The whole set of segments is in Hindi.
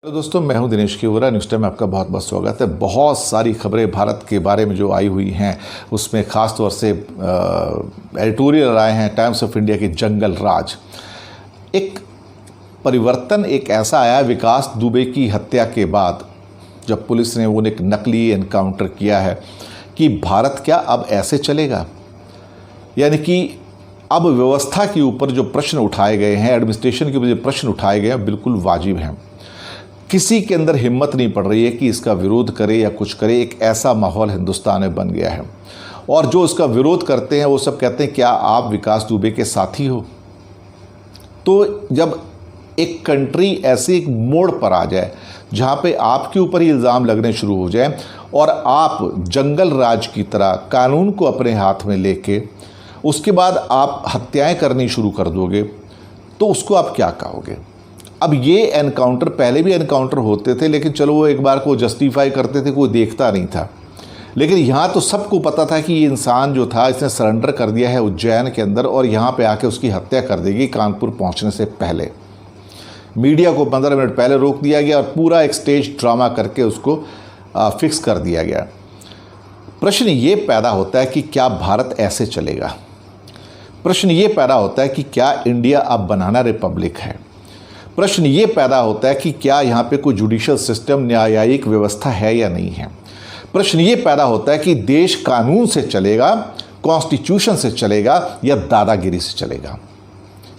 हेलो दोस्तों, मैं हूं दिनेश केवरा। न्यूज़ टाइम में आपका बहुत बहुत स्वागत है। बहुत सारी खबरें भारत के बारे में जो आई हुई हैं, उसमें ख़ास तौर से एडिटोरियल आए हैं टाइम्स ऑफ इंडिया के जंगल राज। एक परिवर्तन एक ऐसा आया विकास दुबे की हत्या के बाद, जब पुलिस ने वो एक नकली एनकाउंटर किया है कि भारत क्या अब ऐसे चलेगा। यानी कि अब व्यवस्था के ऊपर जो प्रश्न उठाए गए हैं, एडमिनिस्ट्रेशन के ऊपर जो प्रश्न उठाए गए हैं, बिल्कुल वाजिब हैं। किसी के अंदर हिम्मत नहीं पड़ रही है कि इसका विरोध करे या कुछ करे। एक ऐसा माहौल हिंदुस्तान में बन गया है और जो इसका विरोध करते हैं वो सब कहते हैं क्या आप विकास दुबे के साथी हो। तो जब एक कंट्री ऐसे एक मोड़ पर आ जाए जहाँ पे आपके ऊपर ही इल्ज़ाम लगने शुरू हो जाए और आप जंगल राज की तरह कानून को अपने हाथ में लेके उसके बाद आप हत्याएं करनी शुरू कर दोगे, तो उसको आप क्या कहोगे। अब ये एनकाउंटर, पहले भी एनकाउंटर होते थे, लेकिन चलो वो एक बार को जस्टिफाई करते थे, कोई देखता नहीं था। लेकिन यहाँ तो सबको पता था कि ये इंसान जो था इसने सरेंडर कर दिया है उज्जैन के अंदर और यहाँ पे आके उसकी हत्या कर देगी कानपुर पहुँचने से पहले। मीडिया को 15 मिनट पहले रोक दिया गया और पूरा एक स्टेज ड्रामा करके उसको फिक्स कर दिया गया। प्रश्न ये पैदा होता है कि क्या भारत ऐसे चलेगा। प्रश्न ये पैदा होता है कि क्या इंडिया अब बनाना रिपब्लिक है। प्रश्न ये पैदा होता है कि क्या यहाँ पे कोई जुडिशियल सिस्टम, न्यायिक व्यवस्था है या नहीं है। प्रश्न ये पैदा होता है कि देश कानून से चलेगा, कॉन्स्टिट्यूशन से चलेगा या दादागिरी से चलेगा।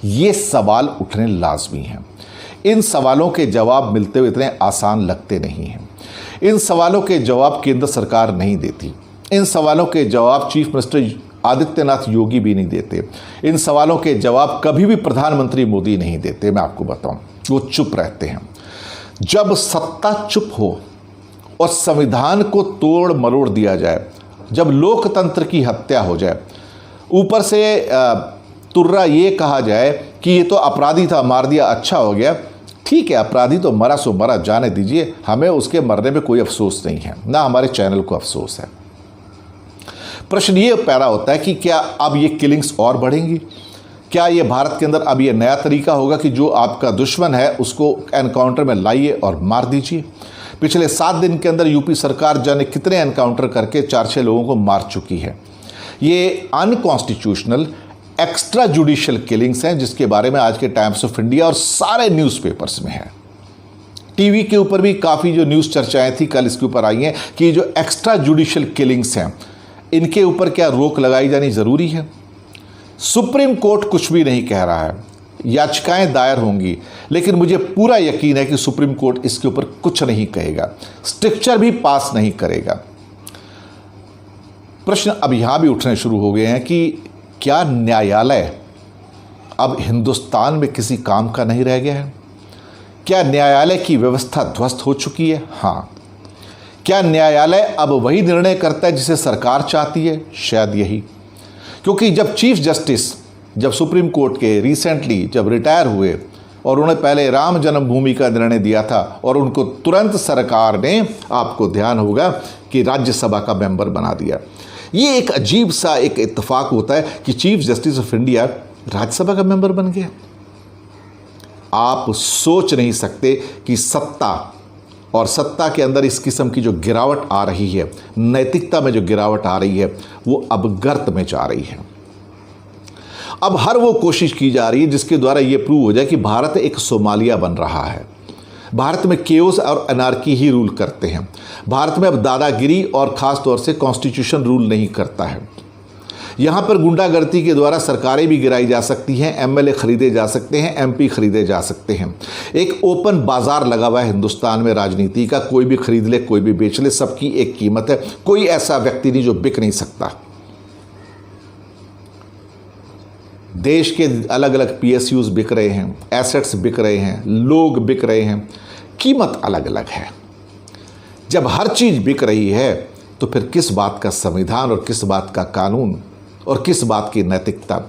ये सवाल उठने लाजमी हैं। इन सवालों के जवाब मिलते हुए इतने आसान लगते नहीं हैं। इन सवालों के जवाब केंद्र सरकार नहीं देती। इन सवालों के जवाब चीफ मिनिस्टर आदित्यनाथ योगी भी नहीं देते। इन सवालों के जवाब कभी भी प्रधानमंत्री मोदी नहीं देते। मैं आपको बताऊं, वो चुप रहते हैं। जब सत्ता चुप हो और संविधान को तोड़ मरोड़ दिया जाए, जब लोकतंत्र की हत्या हो जाए, ऊपर से तुर्रा ये कहा जाए कि ये तो अपराधी था, मार दिया, अच्छा हो गया। ठीक है, अपराधी तो मरा सो मरा, जाने दीजिए, हमें उसके मरने में कोई अफसोस नहीं है, ना हमारे चैनल को अफसोस है। प्रश्न ये पैदा होता है कि क्या अब ये किलिंग्स और बढ़ेंगी। क्या ये भारत के अंदर अब ये नया तरीका होगा कि जो आपका दुश्मन है उसको एनकाउंटर में लाइए और मार दीजिए। पिछले 7 दिन के अंदर यूपी सरकार जाने कितने एनकाउंटर करके 4-6 लोगों को मार चुकी है। ये अनकॉन्स्टिट्यूशनल एक्स्ट्रा जुडिशियल किलिंग्स हैं, जिसके बारे में आज के टाइम्स ऑफ इंडिया और सारे न्यूज़पेपर्स में है। टीवी के ऊपर भी काफ़ी जो न्यूज़ चर्चाएं थी कल इसके ऊपर आई हैं कि जो एक्स्ट्रा जुडिशियल किलिंग्स हैं इनके ऊपर क्या रोक लगाई जानी ज़रूरी है। सुप्रीम कोर्ट कुछ भी नहीं कह रहा है, याचिकाएं दायर होंगी, लेकिन मुझे पूरा यकीन है कि सुप्रीम कोर्ट इसके ऊपर कुछ नहीं कहेगा, स्ट्रिक्चर भी पास नहीं करेगा। प्रश्न अब यहां भी उठने शुरू हो गए हैं कि क्या न्यायालय अब हिंदुस्तान में किसी काम का नहीं रह गया है। क्या न्यायालय की व्यवस्था ध्वस्त हो चुकी है। हाँ, क्या न्यायालय अब वही निर्णय करता है जिसे सरकार चाहती है। शायद यही, क्योंकि जब चीफ जस्टिस, जब सुप्रीम कोर्ट के रिसेंटली जब रिटायर हुए और उन्होंने पहले राम जन्मभूमि का निर्णय दिया था और उनको तुरंत सरकार ने, आपको ध्यान होगा, कि राज्यसभा का मेंबर बना दिया। ये एक अजीब सा एक इत्तेफाक होता है कि chief justice of India Rajya Sabha का मेंबर बन गया। आप सोच नहीं सकते कि सत्ता और सत्ता के अंदर इस किस्म की जो गिरावट आ रही है, नैतिकता में जो गिरावट आ रही है, वो अब गर्त में जा रही है। अब हर वो कोशिश की जा रही है जिसके द्वारा ये प्रूव हो जाए कि भारत एक सोमालिया बन रहा है। भारत में केओस और अनार्की ही रूल करते हैं। भारत में अब दादागिरी और ख़ास तौर से कॉन्स्टिट्यूशन रूल नहीं करता है। यहाँ पर गुंडागर्दी के द्वारा सरकारें भी गिराई जा सकती हैं, एमएलए खरीदे जा सकते हैं, एमपी खरीदे जा सकते हैं। एक ओपन बाजार लगा हुआ है हिंदुस्तान में राजनीति का, कोई भी खरीद ले, कोई भी बेच ले, सबकी एक कीमत है। कोई ऐसा व्यक्ति नहीं जो बिक नहीं सकता। देश के अलग अलग पीएसयूज बिक रहे हैं, एसेट्स बिक रहे हैं, लोग बिक रहे हैं, कीमत अलग अलग है। जब हर चीज़ बिक रही है तो फिर किस बात का संविधान और किस बात का कानून और किस बात की नैतिकता।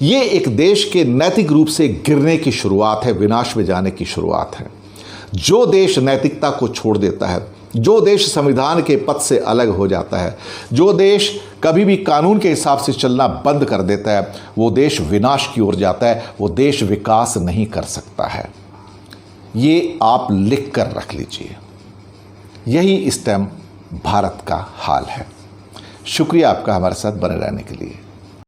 ये एक देश के नैतिक रूप से गिरने की शुरुआत है, विनाश में जाने की शुरुआत है। जो देश नैतिकता को छोड़ देता है, जो देश संविधान के पथ से अलग हो जाता है, जो देश कभी भी कानून के हिसाब से चलना बंद कर देता है, वो देश विनाश की ओर जाता है, वो देश विकास नहीं कर सकता है। ये आप लिख कर रख लीजिए। यही इस टाइम भारत का हाल है। शुक्रिया आपका हमारे साथ बने रहने के लिए।